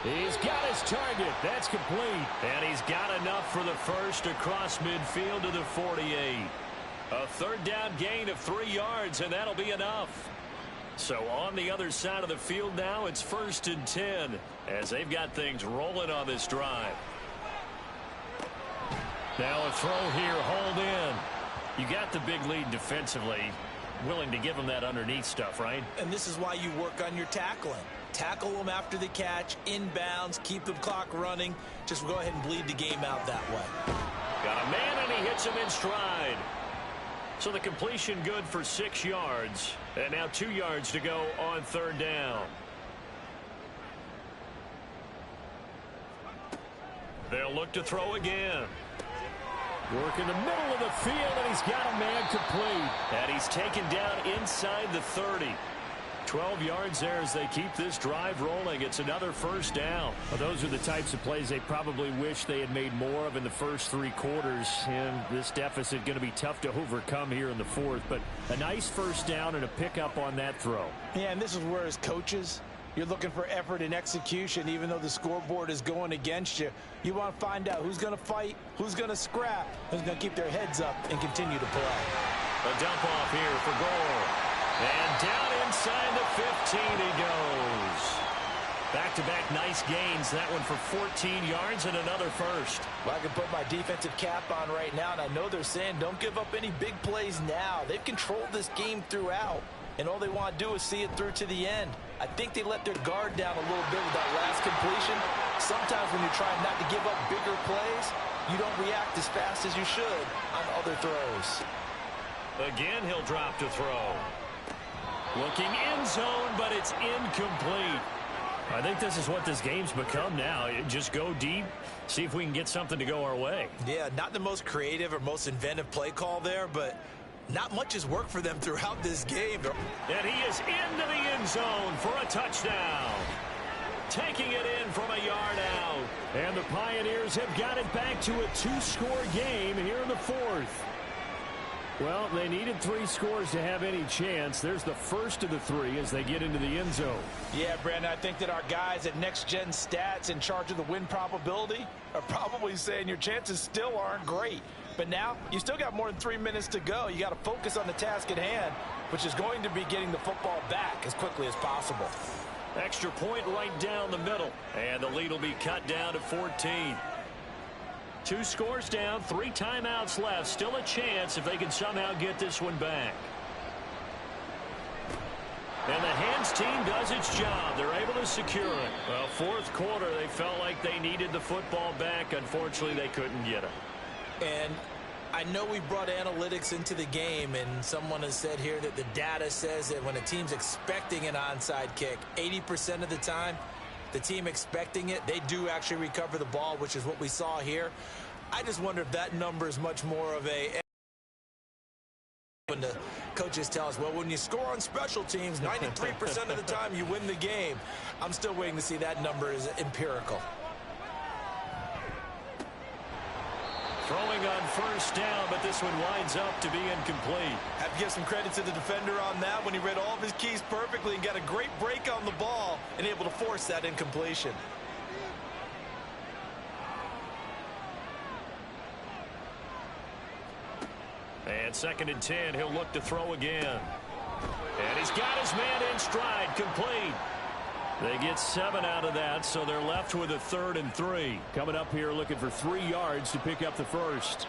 He's got his target. That's complete. And he's got enough for the first across midfield to the 48. A 3rd down gain of 3 yards, and that'll be enough. So on the other side of the field now, it's 1st and 10 as they've got things rolling on this drive. Now a throw here, hold in. You got the big lead defensively. Willing to give them that underneath stuff, right? And this is why you work on your tackling. Tackle them after the catch, inbounds, keep the clock running. Just go ahead and bleed the game out that way. Got a man, and he hits him in stride. So the completion good for 6 yards. And now 2 yards to go on 3rd down. They'll look to throw again. Working the middle of the field, and he's got a man complete. And he's taken down inside the 30. 12 yards there as they keep this drive rolling. It's another first down. Well, those are the types of plays they probably wish they had made more of in the first 3 quarters. And this deficit going to be tough to overcome here in the fourth. But a nice first down and a pickup on that throw. Yeah, and this is where as coaches, you're looking for effort and execution, even though the scoreboard is going against you. You want to find out who's going to fight, who's going to scrap, who's going to keep their heads up and continue to play. A dump off here for goal. And down inside the 15 he goes. Back-to-back nice gains. That one for 14 yards and another first. Well, I can put my defensive cap on right now, and I know they're saying don't give up any big plays now. They've controlled this game throughout, and all they want to do is see it through to the end. I think they let their guard down a little bit with that last completion. Sometimes when you're trying not to give up bigger plays, you don't react as fast as you should on other throws. Again, he'll drop to throw. Looking end zone, but it's incomplete. I think this is what this game's become now. Just go deep, see if we can get something to go our way. Yeah, not the most creative or most inventive play call there, but not much has worked for them throughout this game. And he is into the end zone for a touchdown. Taking it in from a yard out. And the Pioneers have got it back to a 2-score game here in the fourth. Well, they needed 3 scores to have any chance. There's the first of the 3 as they get into the end zone. Yeah, Brandon, I think that our guys at Next Gen Stats in charge of the win probability are probably saying your chances still aren't great. But now you still got more than 3 minutes to go. You got to focus on the task at hand, which is going to be getting the football back as quickly as possible. Extra point right down the middle. And the lead will be cut down to 14. 2 scores down, 3 timeouts left. Still a chance if they can somehow get this one back. And the hands team does its job. They're able to secure it. Well, fourth quarter, they felt like they needed the football back. Unfortunately, they couldn't get it. And I know we brought analytics into the game, and someone has said here that the data says that when a team's expecting an onside kick, 80% of the time, the team expecting it, they do actually recover the ball, which is what we saw here. I just wonder if that number is much more of a... When the coaches tell us, well, when you score on special teams, 93% of the time you win the game. I'm still waiting to see that number is empirical. Throwing on first down, but this one winds up to be incomplete. Have to give some credit to the defender on that when he read all of his keys perfectly and got a great break on the ball and able to force that incompletion. And 2nd and 10, he'll look to throw again. And he's got his man in stride, complete. They get 7 out of that, so they're left with a 3rd and 3. Coming up here looking for 3 yards to pick up the first.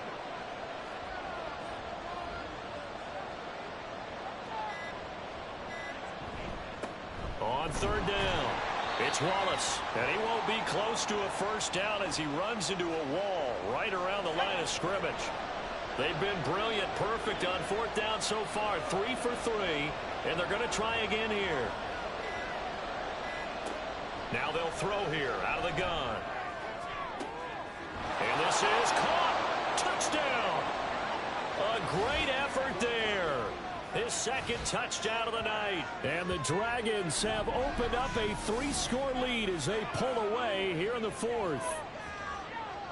On 3rd down, it's Wallace. And he won't be close to a first down as he runs into a wall right around the line of scrimmage. They've been brilliant, perfect on 4th down so far. 3 for 3, and they're going to try again here. Now they'll throw here out of the gun. And this is caught. Touchdown. A great effort there. His 2nd touchdown of the night. And the Dragons have opened up a 3-score lead as they pull away here in the 4th.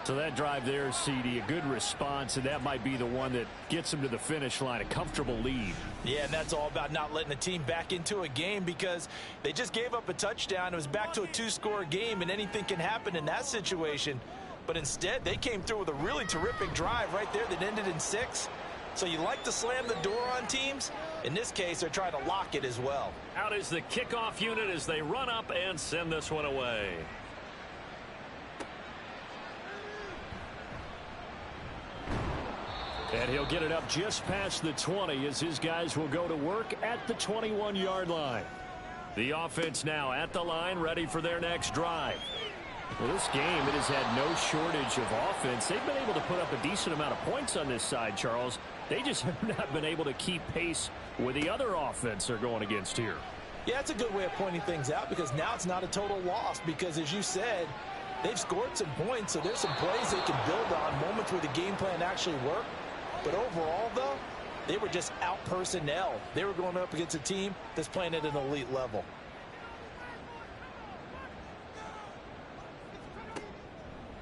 So that drive there, CD, a good response, and that might be the one that gets them to the finish line, a comfortable lead. Yeah, and that's all about not letting the team back into a game because they just gave up a touchdown. It was back to a 2-score game, and anything can happen in that situation. But instead, they came through with a really terrific drive right there that ended in 6. So you like to slam the door on teams. In this case, they're trying to lock it as well. Out is the kickoff unit as they run up and send this one away. And he'll get it up just past the 20 as his guys will go to work at the 21-yard line. The offense now at the line, ready for their next drive. Well, this game, it has had no shortage of offense. They've been able to put up a decent amount of points on this side, Charles. They just have not been able to keep pace with the other offense they're going against here. Yeah, that's a good way of pointing things out because now it's not a total loss because, as you said, They've scored some points, so there's some plays they can build on, moments where the game plan actually worked. But overall, though, they were just out personnel. They were going up against a team that's playing at an elite level.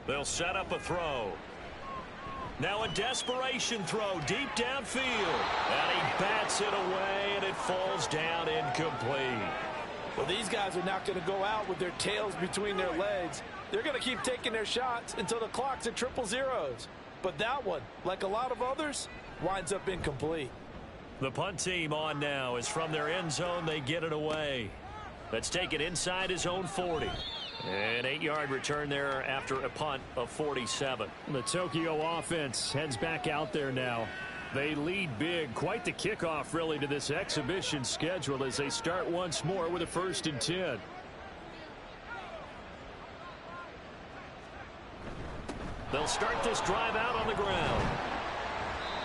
They'll set up a throw. Now a desperation throw deep downfield. And he bats it away, and it falls down incomplete. Well, these guys are not going to go out with their tails between their legs. They're going to keep taking their shots until the clock's at triple zeros. But that one, like a lot of others, winds up incomplete. The punt team on now is from their end zone. They get it away. Let's take it inside his own 40. An 8-yard return there after a punt of 47. The Tokyo offense heads back out there now. They lead big. Quite the kickoff, really, to this exhibition schedule as they start once more with a 1st and 10. They'll start this drive out on the ground.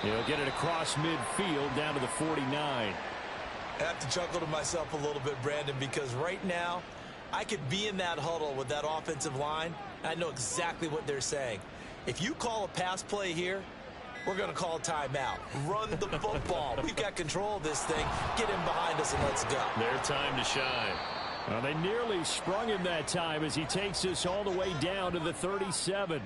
He'll get it across midfield down to the 49. I have to chuckle to myself a little bit, Brandon, because right now I could be in that huddle with that offensive line. I know exactly what they're saying. If you call a pass play here, we're going to call a timeout. Run the football. We've got control of this thing. Get him behind us and let's go. Their time to shine. Well, they nearly sprung him that time as he takes us all the way down to the 37.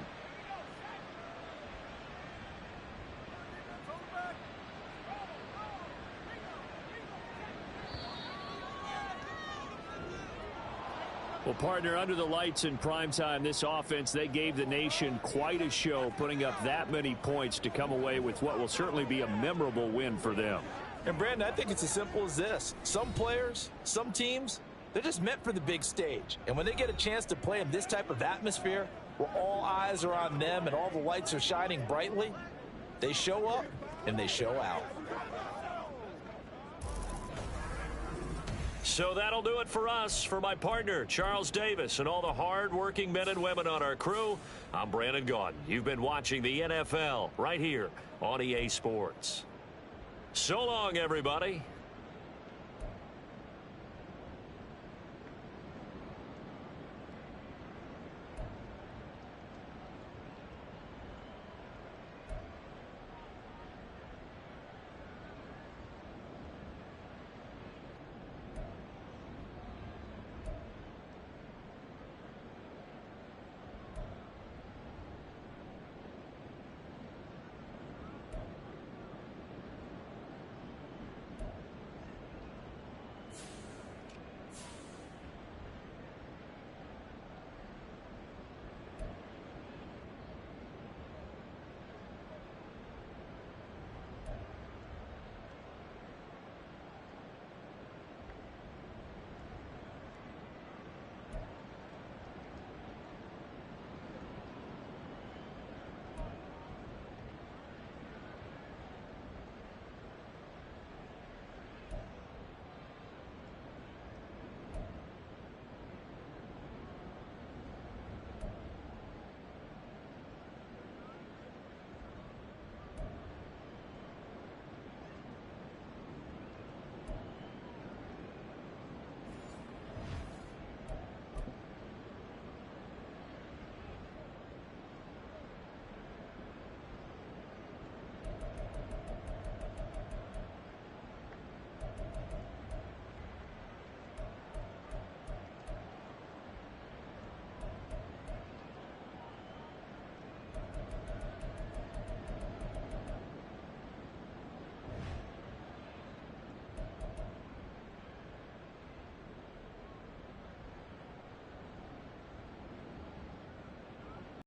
Well, partner, under the lights in primetime, this offense, they gave the nation quite a show, putting up that many points to come away with what will certainly be a memorable win for them. And, Brandon, I think it's as simple as this. Some players, some teams, they're just meant for the big stage. And when they get a chance to play in this type of atmosphere, where all eyes are on them and all the lights are shining brightly, they show up and they show out. So that'll do it for us. For my partner, Charles Davis, and all the hard-working men and women on our crew, I'm Brandon Gaudin. You've been watching the NFL right here on EA Sports. So long, everybody.